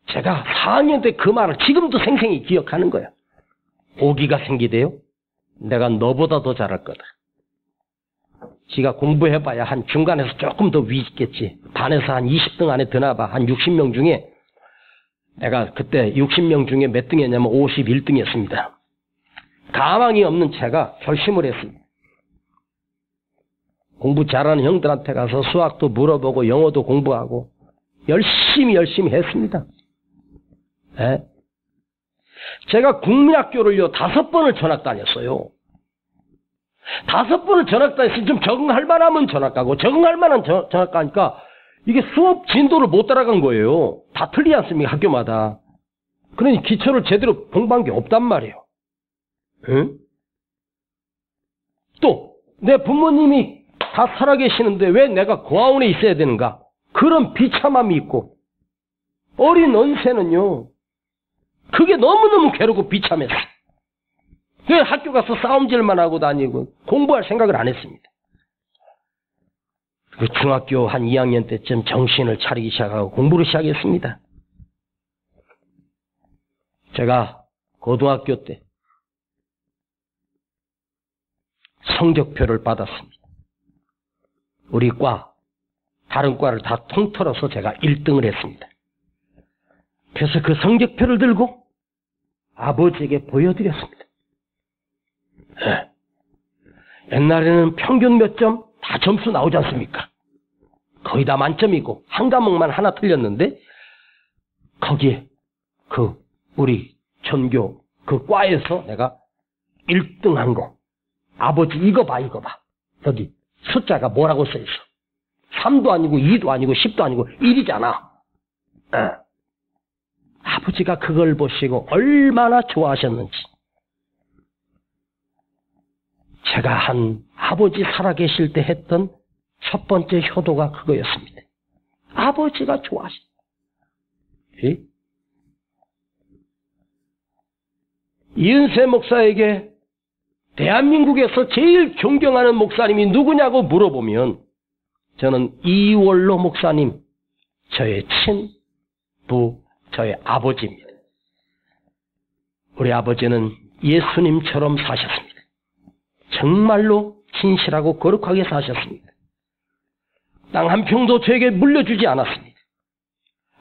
제가 4학년 때 그 말을 지금도 생생히 기억하는 거예요. 오기가 생기대요. 내가 너보다 더 잘할 거다. 지가 공부해봐야 한 중간에서 조금 더 위겠지. 반에서 한 20등 안에 드나봐. 한 60명 중에 내가 그때 60명 중에 몇 등이었냐면 51등이었습니다. 가망이 없는 제가 결심을 했습니다. 공부 잘하는 형들한테 가서 수학도 물어보고 영어도 공부하고 열심히 했습니다. 네? 제가 국민학교를요 5번을 전학 다녔어요. 5번을 전학 다녔으니 좀 적응할 만하면 전학 가고 적응할 만한 전학 가니까 이게 수업 진도를 못 따라간 거예요. 다 틀리지 않습니까? 학교마다. 그러니 기초를 제대로 공부한 게 없단 말이에요. 응? 또 내 부모님이 다 살아계시는데 왜 내가 고아원에 있어야 되는가? 그런 비참함이 있고 어린 언세는요. 그게 너무너무 괴롭고 비참했어. 왜 학교 가서 싸움질만 하고 다니고 공부할 생각을 안 했습니다. 그 중학교 한 2학년 때쯤 정신을 차리기 시작하고 공부를 시작했습니다. 제가 고등학교 때 성적표를 받았습니다. 우리 과, 다른 과를 다 통틀어서 제가 1등을 했습니다. 그래서 그 성적표를 들고 아버지에게 보여드렸습니다. 옛날에는 평균 몇 점 다 점수 나오지 않습니까? 거의 다 만점이고 한 과목만 하나 틀렸는데 거기에 그 우리 전교 그 과에서 내가 1등 한 거. 아버지 이거 봐. 여기 숫자가 뭐라고 써 있어. 3도 아니고 2도 아니고 10도 아니고 1이잖아. 아버지가 그걸 보시고 얼마나 좋아하셨는지. 제가 한 아버지 살아계실 때 했던 첫 번째 효도가 그거였습니다. 아버지가 좋아하셨다. 이은세 목사에게 대한민국에서 제일 존경하는 목사님이 누구냐고 물어보면 저는 이원로 목사님, 저의 친부, 저의 아버지입니다. 우리 아버지는 예수님처럼 사셨습니다. 정말로 진실하고 거룩하게 사셨습니다. 땅 한 평도 저에게 물려주지 않았습니다.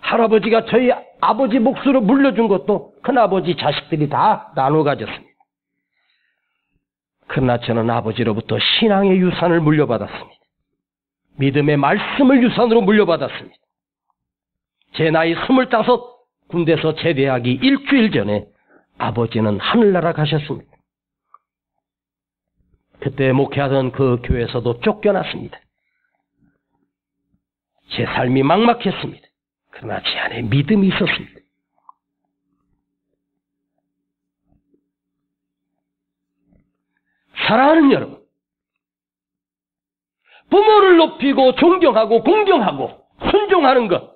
할아버지가 저희 아버지 몫으로 물려준 것도 큰아버지 자식들이 다 나눠 가졌습니다. 그러나 저는 아버지로부터 신앙의 유산을 물려받았습니다. 믿음의 말씀을 유산으로 물려받았습니다. 제 나이 25 군대에서 제대하기 일주일 전에 아버지는 하늘나라 가셨습니다. 그때 목회하던 그 교회에서도 쫓겨났습니다. 제 삶이 막막했습니다. 그러나 제 안에 믿음이 있었습니다. 사랑하는 여러분, 부모를 높이고 존경하고 공경하고 순종하는 것,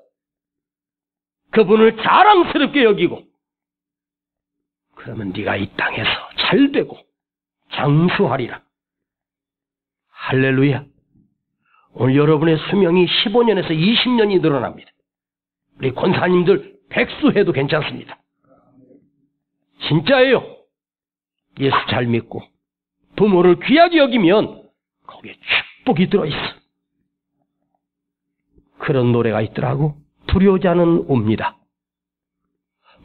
그분을 자랑스럽게 여기고, 그러면 네가 이 땅에서 잘되고 장수하리라. 할렐루야. 오늘 여러분의 수명이 15년에서 20년이 늘어납니다. 우리 권사님들 백수해도 괜찮습니다. 진짜예요. 예수 잘 믿고 부모를 귀하게 여기면 거기에 축복이 들어있어. 그런 노래가 있더라고. 불효자는 웁니다.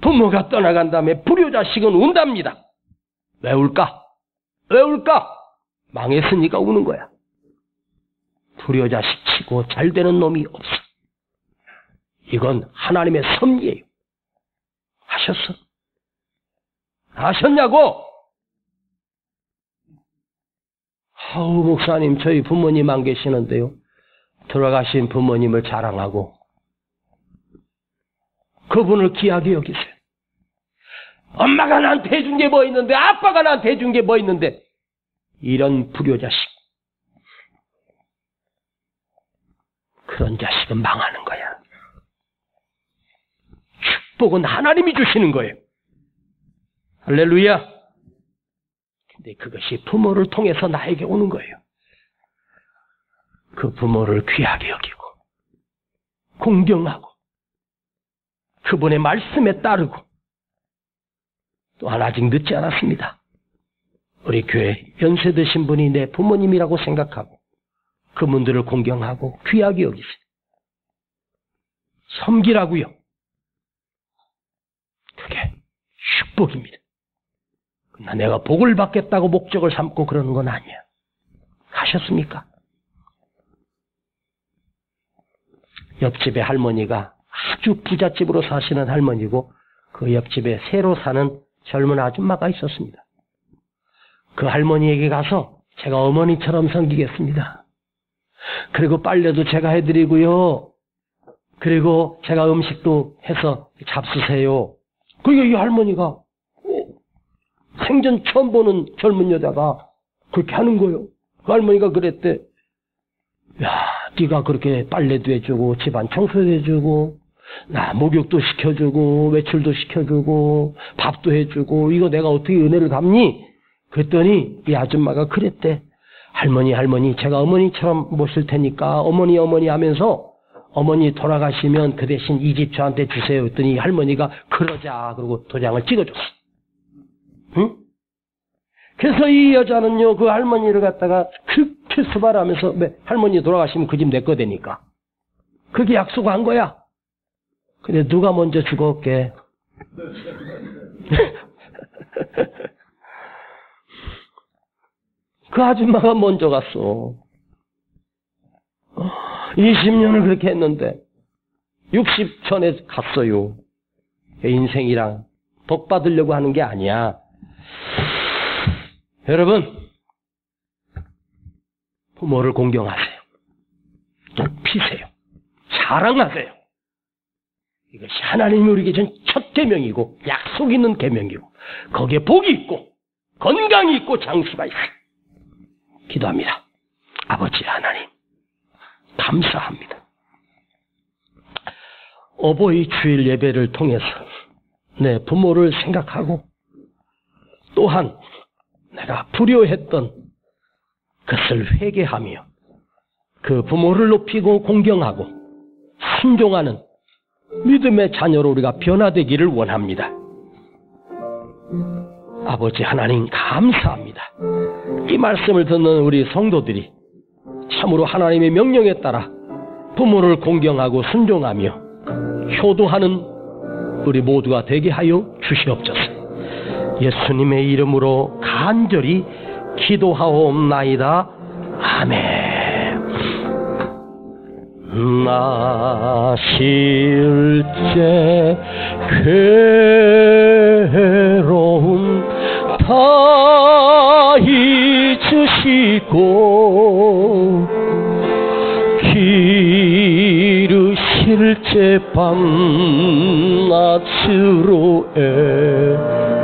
부모가 떠나간 다음에 불효자식은 운답니다. 왜 울까? 왜 울까? 망했으니까 우는 거야. 불효자식 치고 잘되는 놈이 없어. 이건 하나님의 섭리예요. 하셨어? 하셨냐고? 목사님, 저희 부모님 안 계시는데요. 돌아가신 부모님을 자랑하고 그분을 귀하게 여기세요. 엄마가 나한테 해준 게 뭐 있는데, 아빠가 나한테 해준 게 뭐 있는데, 이런 불효자식. 그런 자식은 망하는 거야. 축복은 하나님이 주시는 거예요. 할렐루야. 근데 그것이 부모를 통해서 나에게 오는 거예요. 그 부모를 귀하게 여기고, 공경하고, 그분의 말씀에 따르고, 또한 아직 늦지 않았습니다. 우리 교회 연세 드신 분이 내 부모님이라고 생각하고 그분들을 공경하고 귀하게 여기세요. 섬기라고요. 그게 축복입니다. 그러나 내가 복을 받겠다고 목적을 삼고 그러는 건 아니야. 하셨습니까? 옆집에 할머니가 아주 부잣집으로 사시는 할머니고 그 옆집에 새로 사는 젊은 아줌마가 있었습니다. 그 할머니에게 가서 제가 어머니처럼 섬기겠습니다. 그리고 빨래도 제가 해드리고요. 그리고 제가 음식도 해서 잡수세요. 그게 이 할머니가 생전 처음 보는 젊은 여자가 그렇게 하는 거예요. 그 할머니가 그랬대. 야, 네가 그렇게 빨래도 해주고 집안 청소도 해주고 나 목욕도 시켜주고 외출도 시켜주고 밥도 해주고 이거 내가 어떻게 은혜를 갚니? 그랬더니 이 아줌마가 그랬대. 할머니 제가 어머니처럼 모실 테니까 어머니 하면서 어머니 돌아가시면 그 대신 이 집 저한테 주세요. 그랬더니 할머니가 그러자 그러고 도장을 찍어줬어. 응? 그래서 이 여자는요 그 할머니를 갖다가 그렇게 수발하면서 할머니 돌아가시면 그 집 내 거 되니까 그게 약속한 거야. 근데 누가 먼저 죽었게? 그 아줌마가 먼저 갔어. 20년을 그렇게 했는데 60 전에 갔어요. 인생이랑 복 받으려고 하는 게 아니야. 여러분, 부모를 공경하세요. 높이세요. 자랑하세요. 이것이 하나님이 우리에게 준 첫 계명이고 약속 있는 계명이고 거기에 복이 있고 건강이 있고 장수가 있어요. 기도합니다. 아버지 하나님 감사합니다. 어버이 주일 예배를 통해서 내 부모를 생각하고 또한 내가 불효했던 것을 회개하며 그 부모를 높이고 공경하고 순종하는 믿음의 자녀로 우리가 변화되기를 원합니다. 아버지 하나님 감사합니다. 이 말씀을 듣는 우리 성도들이 참으로 하나님의 명령에 따라 부모를 공경하고 순종하며 효도하는 우리 모두가 되게 하여 주시옵소서. 예수님의 이름으로 간절히 기도하옵나이다. 아멘. 나 실제 괴로움 다 잊으시고 기르실 제 밤낮으로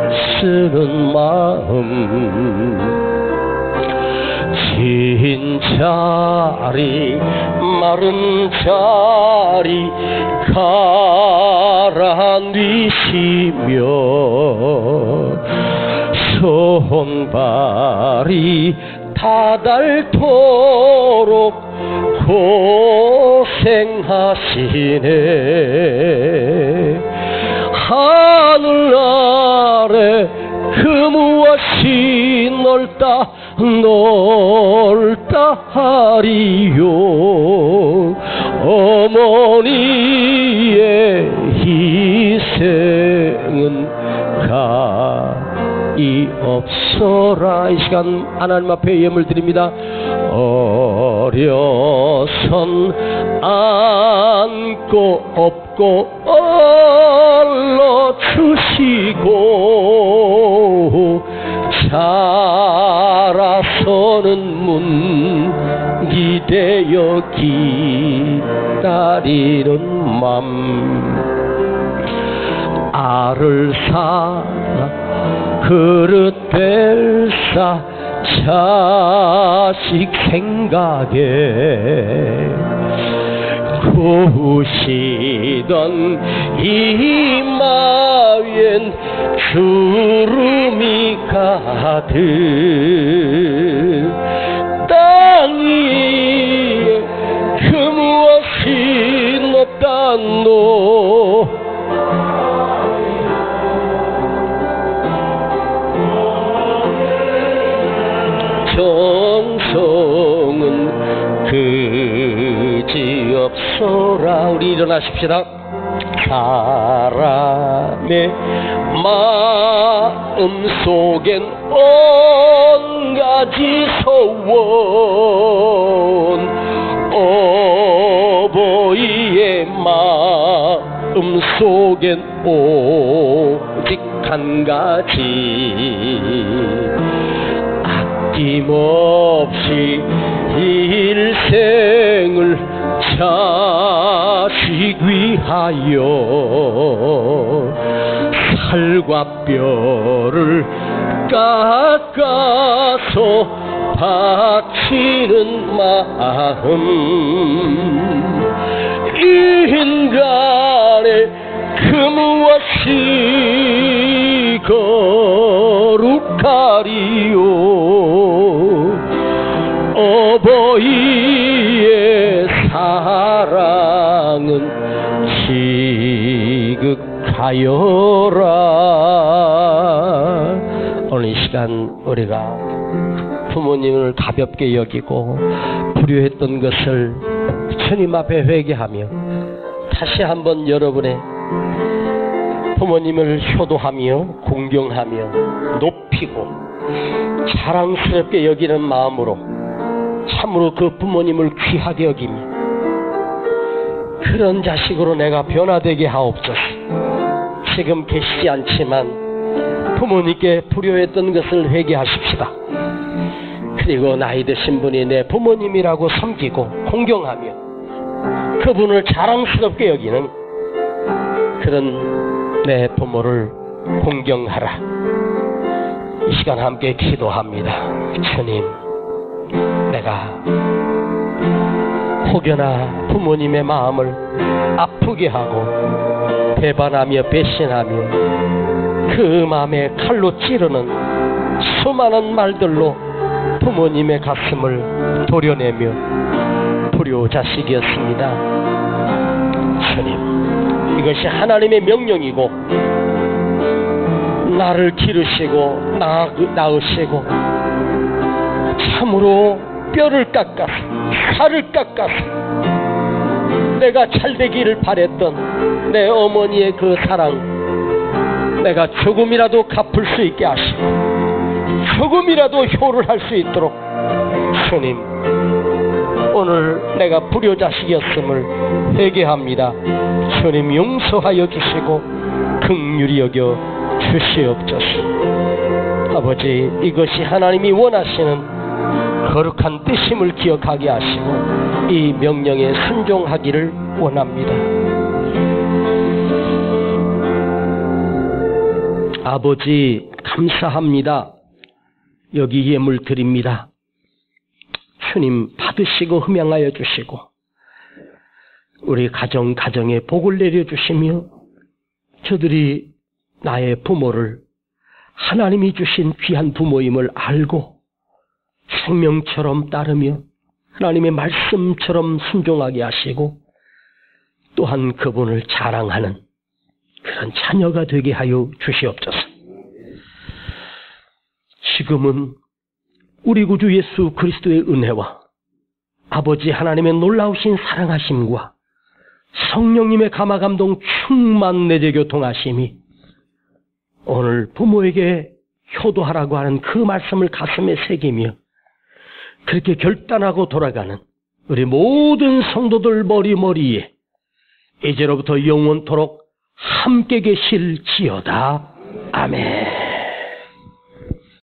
애쓰는 마음 진 자리 마른 자리 가라앉히시며 손발이 다닳도록 고생하시네. 하늘 아래 그 무엇이 넓다 하리요. 어머니의 희생은 가히 없어라. 이 시간 하나님 앞에 예물 드립니다. 어려선 안고 업고 얼러주시고 자라서는 문기되어 기다리는 맘 알을 사 그릇 뺄사 자식 생각에 부시던 이마엔 주름이 가득 땅 위에 그 무엇이 높단노 정성은 그지없어라. 우리 일어나십시다. 사람의 마음속엔 온가지 소원 어버이의 마음속엔 오직 한 가지 아낌없이 일생을 자식 위하여 살과 뼈를 깎아서 바치는 마음 인간의 그 무엇이 거룩하리요 어버이의 사랑은 지극하여라. 오늘 이 시간 우리가 부모님을 가볍게 여기고 불효했던 것을 주님 앞에 회개하며 다시 한번 여러분의 부모님을 효도하며 공경하며 높이고 자랑스럽게 여기는 마음으로 참으로 그 부모님을 귀하게 여기며 그런 자식으로 내가 변화되게 하옵소서. 지금 계시지 않지만 부모님께 불효했던 것을 회개하십시다. 그리고 나이 드신 분이 내 부모님이라고 섬기고 공경하며 그분을 자랑스럽게 여기는 그런 내 부모를 공경하라. 이 시간 함께 기도합니다. 주님, 내가 혹여나 부모님의 마음을 아프게 하고 배반하며 배신하며 그 마음에 칼로 찌르는 수많은 말들로 부모님의 가슴을 도려내며 불효자식이었습니다. 주님, 이것이 하나님의 명령이고 나를 기르시고 낳으시고 참으로 뼈를 깎아서 살을 깎아서 내가 잘되기를 바랬던 내 어머니의 그 사랑 내가 조금이라도 갚을 수 있게 하시고 조금이라도 효를 할 수 있도록 주님, 오늘 내가 불효자식이었음을 회개합니다. 주님, 용서하여 주시고 긍휼히 여겨 주시옵소서. 아버지, 이것이 하나님이 원하시는 거룩한 뜻임을 기억하게 하시고 이 명령에 순종하기를 원합니다. 아버지, 감사합니다. 여기 예물 드립니다. 주님, 받으시고 흠양하여 주시고 우리 가정에 복을 내려주시며 저들이 나의 부모를 하나님이 주신 귀한 부모임을 알고 생명처럼 따르며 하나님의 말씀처럼 순종하게 하시고 또한 그분을 자랑하는 그런 자녀가 되게 하여 주시옵소서. 지금은 우리 구주 예수 그리스도의 은혜와 아버지 하나님의 놀라우신 사랑하심과 성령님의 감화감동 충만 내재교통하심이 오늘 부모에게 효도하라고 하는 그 말씀을 가슴에 새기며 그렇게 결단하고 돌아가는 우리 모든 성도들 머리에 이제로부터 영원토록 함께 계실지어다. 아멘.